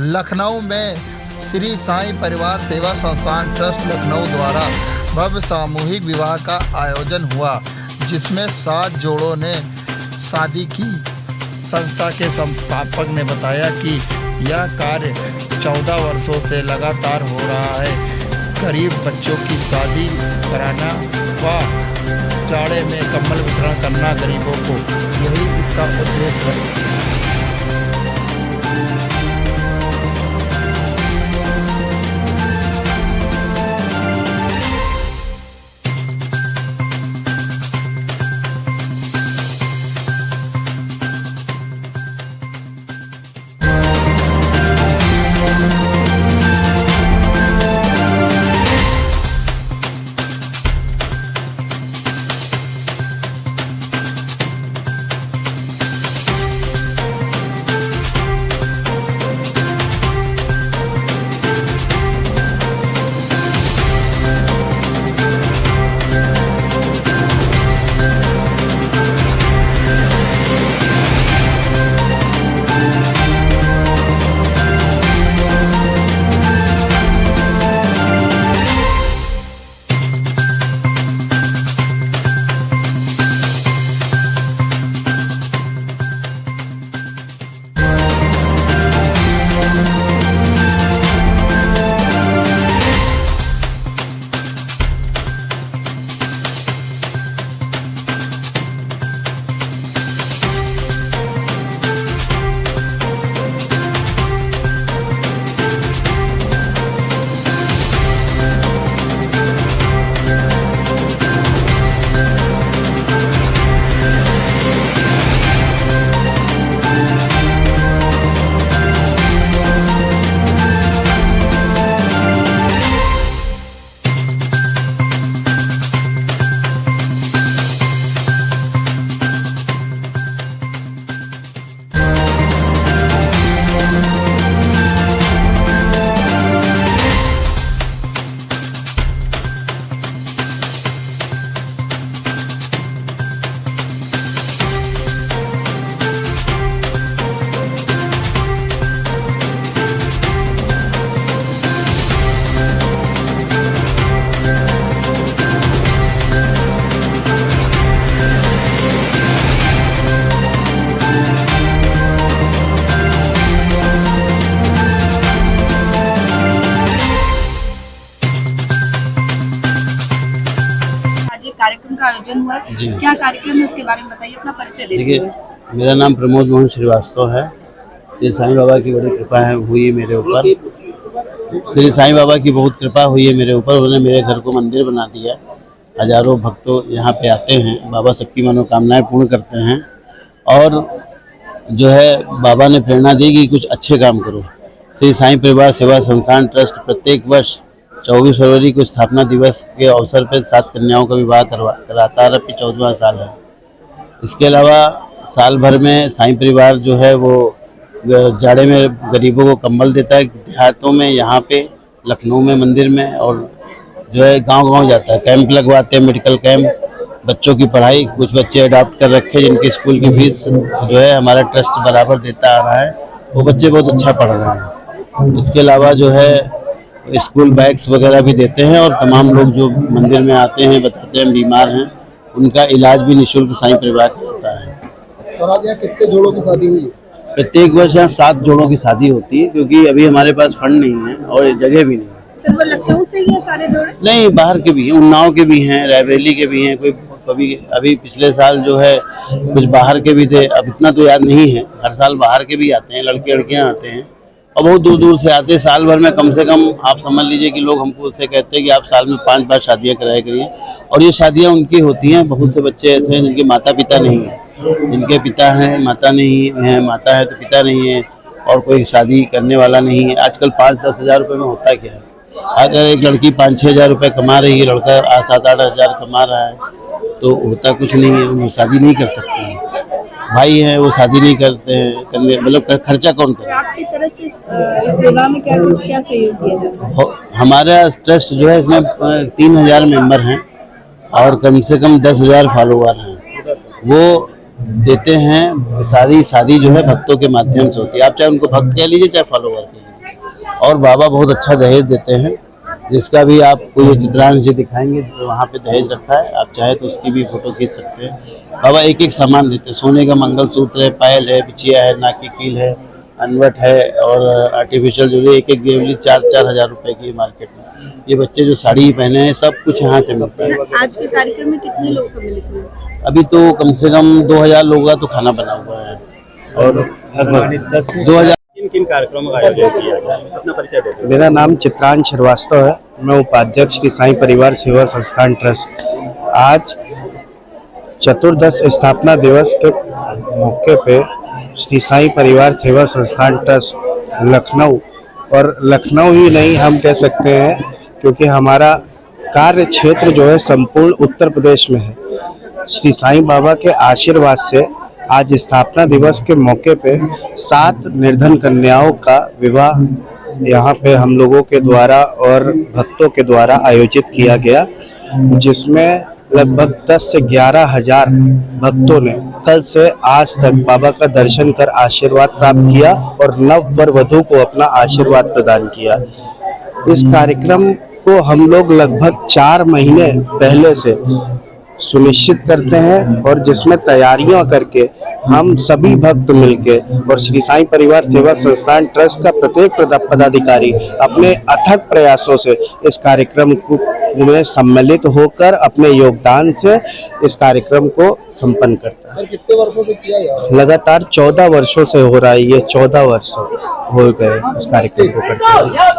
लखनऊ में श्री साईं परिवार सेवा संस्थान ट्रस्ट लखनऊ द्वारा भव्य सामूहिक विवाह का आयोजन हुआ, जिसमें 7 जोड़ों ने शादी की। संस्था के संस्थापक ने बताया कि यह कार्य 14 वर्षों से लगातार हो रहा है। गरीब बच्चों की शादी कराना व जाड़े में कंबल वितरण करना गरीबों को, यही इसका उद्देश्य है। कार्यक्रम का आयोजन हुआ, क्या कार्यक्रम है उसके बारे में बताइए, अपना परिचय दे दीजिए। देखिए, मेरा नाम प्रमोद मोहन श्रीवास्तव है। श्री साईं बाबा की बड़ी कृपा है हुई है मेरे ऊपर। श्री साईं बाबा की बहुत कृपा हुई है मेरे ऊपर। उन्होंने मेरे घर को मंदिर बना दिया। हजारों भक्तों यहाँ पे आते हैं। बाबा सबकी मनोकामनाएं पूर्ण करते हैं। और जो है बाबा ने प्रेरणा दी कि कुछ अच्छे काम करो। श्री साईं परिवार सेवा संस्थान ट्रस्ट प्रत्येक वर्ष 24 फरवरी को स्थापना दिवस के अवसर पर 7 कन्याओं का विवाह कराता है। अभी 14वां साल है। इसके अलावा साल भर में साईं परिवार जो है वो जाड़े में गरीबों को कंबल देता है। देहातों में, यहाँ पे लखनऊ में मंदिर में, और जो है गांव-गांव जाता है। कैंप लगवाते हैं, मेडिकल कैंप, बच्चों की पढ़ाई। कुछ बच्चे अडॉप्ट कर रखे जिनकी स्कूल की फीस जो है हमारा ट्रस्ट बराबर देता आ रहा है। वो बच्चे बहुत अच्छा पढ़ रहे हैं। इसके अलावा जो है स्कूल बैग्स वगैरह भी देते हैं। और तमाम लोग जो मंदिर में आते हैं, बताते हैं बीमार हैं, उनका इलाज भी निःशुल्क साईं परिवार करता है। और आज यहाँ कितने जोड़ों की शादी हुई? प्रत्येक वर्ष यहाँ 7 जोड़ों की शादी होती है, क्योंकि अभी हमारे पास फंड नहीं है और जगह भी नहीं है। सिर्फ वो लखनऊ से ही है सारे जोड़े? नहीं, बाहर के भी हैं, उन्नाव के भी हैं, रायबरेली के भी हैं। कोई कभी अभी पिछले साल जो है कुछ बाहर के भी थे। अब इतना तो याद नहीं है। हर साल बाहर के भी आते हैं, लड़के लड़कियाँ आते हैं और बहुत दूर दूर से आते हैं। साल भर में कम से कम आप समझ लीजिए कि लोग हमको उससे कहते हैं कि आप साल में 5 बार शादियाँ कराया करिए। और ये शादियाँ उनकी होती हैं। बहुत से बच्चे ऐसे हैं जिनके माता पिता नहीं हैं, जिनके पिता हैं माता नहीं है, माता है तो पिता नहीं है, और कोई शादी करने वाला नहीं है। आजकल 5-10 हज़ार रुपये में होता क्या है? अगर एक लड़की 5-6 हज़ार रुपये कमा रही है, लड़का 7-8 हज़ार कमा रहा है, तो होता कुछ नहीं है। वो शादी नहीं कर सकते हैं। भाई हैं वो शादी नहीं करते हैं, करने मतलब खर्चा कौन करे? आपकी तरफ से इस विवाह में क्या सहयोग दिया जाता है? हमारा ट्रस्ट जो है इसमें 3000 मेंबर हैं और कम से कम 10,000 फॉलोवर हैं। वो देते हैं। शादी जो है भक्तों के माध्यम से होती है। आप चाहे उनको भक्त कह लीजिए, चाहे फॉलोवर कह लीजिए। और बाबा बहुत अच्छा दहेज देते हैं, जिसका भी आपको ये चित्रांश जी दिखाएंगे तो वहाँ पे दहेज रखा है, आप चाहे तो उसकी भी फोटो खींच सकते हैं। बाबा एक एक सामान देते हैं, सोने का मंगलसूत्र है, पायल है, बिछिया है, नाक की कील है, अनवट है और आर्टिफिशियल ज्वेलरी एक एक ज्वेलरी 4-4 हज़ार रुपए की मार्केट में। ये बच्चे जो साड़ी पहने हैं सब कुछ यहाँ से मिलता है। आज के कार्यक्रम में कितने लोग सम्मिलित हुए? अभी तो कम से कम 2000 लोगों का तो खाना बना हुआ है और 2000। किन कार्यक्रमों का आयोजन किया गया? अपना परिचय देते हैं। मेरा नाम चित्रांश श्रीवास्तव है। मैं उपाध्यक्ष श्री साईं परिवार सेवा संस्थान ट्रस्ट। आज चतुर्दश स्थापना दिवस के मौके पे श्री साईं परिवार सेवा संस्थान ट्रस्ट लखनऊ, और लखनऊ ही नहीं हम कह सकते हैं क्योंकि हमारा कार्य क्षेत्र जो है संपूर्ण उत्तर प्रदेश में है, श्री साईं बाबा के आशीर्वाद से आज स्थापना दिवस के मौके पे 7 निर्धन कन्याओं का विवाह यहाँ पे हम लोगों के द्वारा और भक्तों के द्वारा आयोजित किया गया, जिसमें लगभग 10 से 11 हज़ार भक्तों ने कल से आज तक बाबा का दर्शन कर आशीर्वाद प्राप्त किया और नव वर वधू को अपना आशीर्वाद प्रदान किया। इस कार्यक्रम को हम लोग लगभग 4 महीने पहले से सुनिश्चित करते हैं और जिसमें तैयारियां करके हम सभी भक्त मिलके और श्री साईं परिवार सेवा संस्थान ट्रस्ट का प्रत्येक पदाधिकारी अपने अथक प्रयासों से इस कार्यक्रम में सम्मिलित होकर अपने योगदान से इस कार्यक्रम को संपन्न करता है। कितने वर्षों से किया जा रहा है? लगातार 14 वर्षों से हो रहा है, ये 14 वर्ष हो गए इस कार्यक्रम को करते हैं।